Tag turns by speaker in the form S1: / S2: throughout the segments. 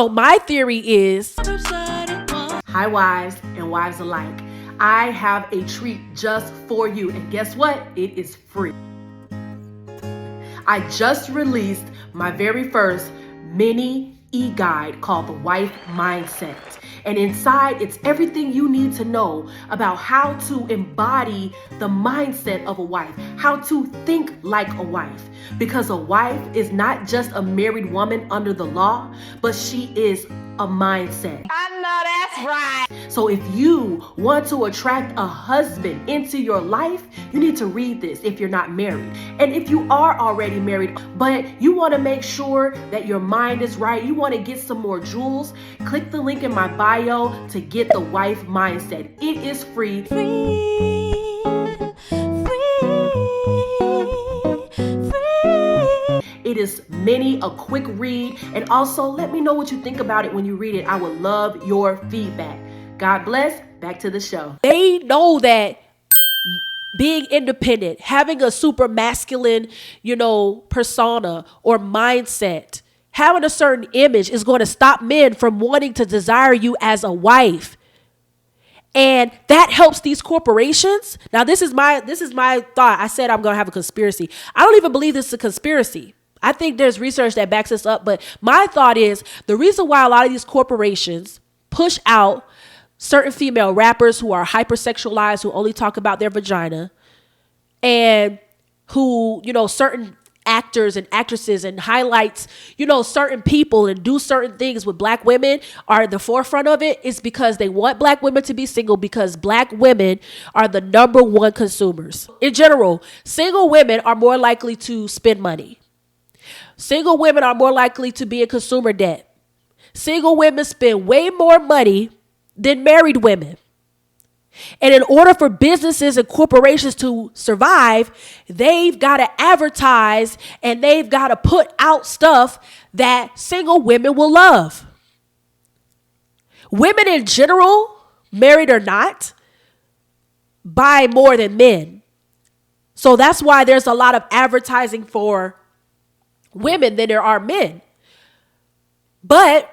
S1: So my theory is, hi wives and wives alike, I have a treat just for you. And guess what? It is free. I just released my very first mini e-guide called The Wife Mindset. And inside, it's everything you need to know about how to embody the mindset of a wife, how to think like a wife. Because a wife is not just a married woman under the law, but she is a mindset.
S2: I know that's right.
S1: So if you want to attract a husband into your life, you need to read this if you're not married. And if you are already married, but you want to make sure that your mind is right, you want to get some more jewels, click the link in my bio to get The Wife Mindset. It is free. It is mini, a quick read, and also let me know what you think about it when you read it. I would love your feedback. God bless. Back to the show. They know that being independent, having a super masculine, persona or mindset, having a certain image is going to stop men from wanting to desire you as a wife. And that helps these corporations. Now, this is my thought. I said I'm going to have a conspiracy. I don't even believe this is a conspiracy. I think there's research that backs this up. But my thought is the reason why a lot of these corporations push out certain female rappers who are hypersexualized, who only talk about their vagina, and who, certain actors and actresses and highlights, certain people and do certain things with black women are at the forefront of it, is because they want black women to be single, because black women are the number one consumers. In general, single women are more likely to spend money. Single women are more likely to be in consumer debt. Single women spend way more money than married women. And in order for businesses and corporations to survive, they've got to advertise and they've got to put out stuff that single women will love. Women in general, married or not, buy more than men. So that's why there's a lot of advertising for women than there are men. But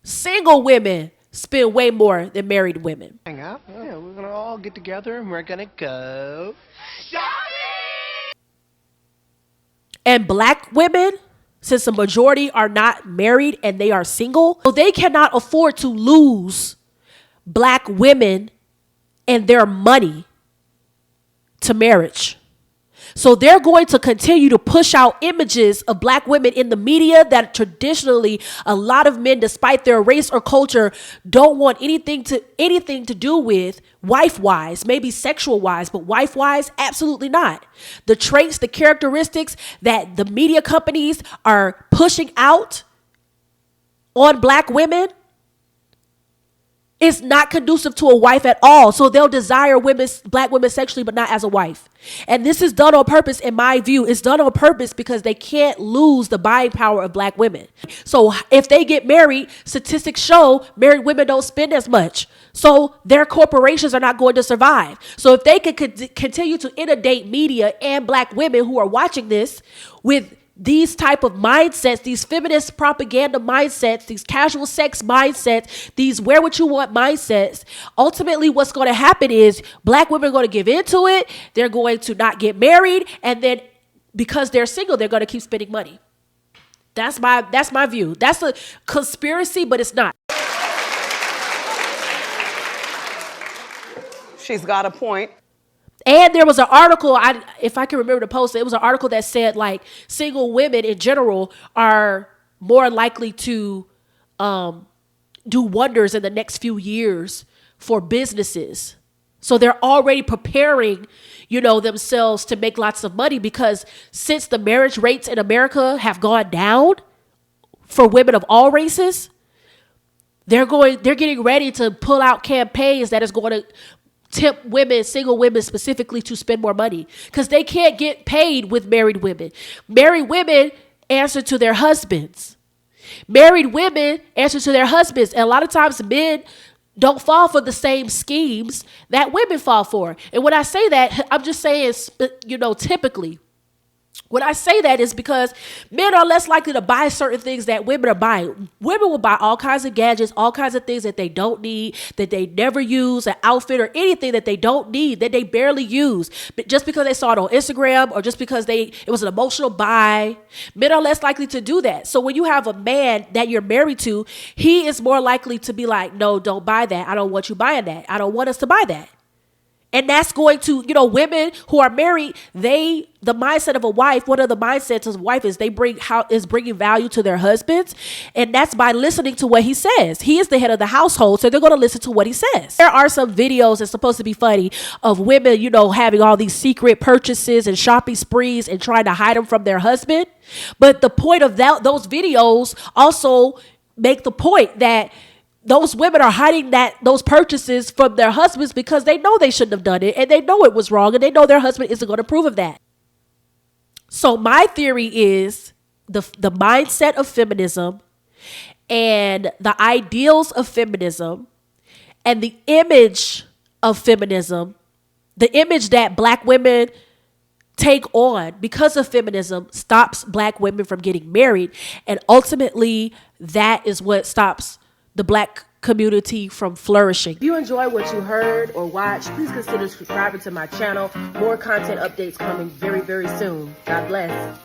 S1: single women spend way more than married women.
S3: Hang out. Yeah, we're gonna all get together and we're gonna go shopping.
S1: And black women, since the majority are not married and they are single, so they cannot afford to lose black women and their money to marriage. So they're going to continue to push out images of black women in the media that traditionally a lot of men, despite their race or culture, don't want anything to do with wife-wise, maybe sexual-wise, but wife-wise, absolutely not. The traits, the characteristics that the media companies are pushing out on black women is not conducive to a wife at all. So they'll desire black women sexually, but not as a wife. And this is done on purpose, in my view. It's done on purpose because they can't lose the buying power of black women. So if they get married, statistics show married women don't spend as much. So their corporations are not going to survive. So if they could continue to inundate media and black women who are watching this with these type of mindsets, these feminist propaganda mindsets, these casual sex mindsets, these wear what you want mindsets, ultimately what's going to happen is black women are going to give into it. They're going to not get married. And then because they're single, they're going to keep spending money. That's my view. That's a conspiracy, but it's not.
S2: She's got a point.
S1: And there was an article, if I can remember to post it, was an article that said like single women in general are more likely to do wonders in the next few years for businesses. So they're already preparing, themselves to make lots of money, because since the marriage rates in America have gone down for women of all races, they're getting ready to pull out campaigns that is going to tempt women, single women specifically, to spend more money, because they can't get paid with married women. Married women answer to their husbands. Married women answer to their husbands. And a lot of times men don't fall for the same schemes that women fall for. And when I say that, I'm just saying, typically. When I say that is because men are less likely to buy certain things that women are buying. Women will buy all kinds of gadgets, all kinds of things that they don't need, that they never use, an outfit or anything that they don't need, that they barely use. But just because they saw it on Instagram or just because it was an emotional buy, men are less likely to do that. So when you have a man that you're married to, he is more likely to be like, no, don't buy that. I don't want you buying that. I don't want us to buy that. And that's going to, women who are married, the mindset of a wife, one of the mindsets of a wife is bringing value to their husbands. And that's by listening to what he says. He is the head of the household, so they're going to listen to what he says. There are some videos that's supposed to be funny of women, having all these secret purchases and shopping sprees and trying to hide them from their husband. But the point of those videos also make the point that those women are hiding those purchases from their husbands because they know they shouldn't have done it and they know it was wrong and they know their husband isn't going to approve of that. So my theory is the mindset of feminism and the ideals of feminism and the image of feminism, the image that Black women take on because of feminism stops Black women from getting married. And ultimately, that is what stops the Black community from flourishing. If you enjoy what you heard or watched, please consider subscribing to my channel. More content updates coming very, very soon. God bless.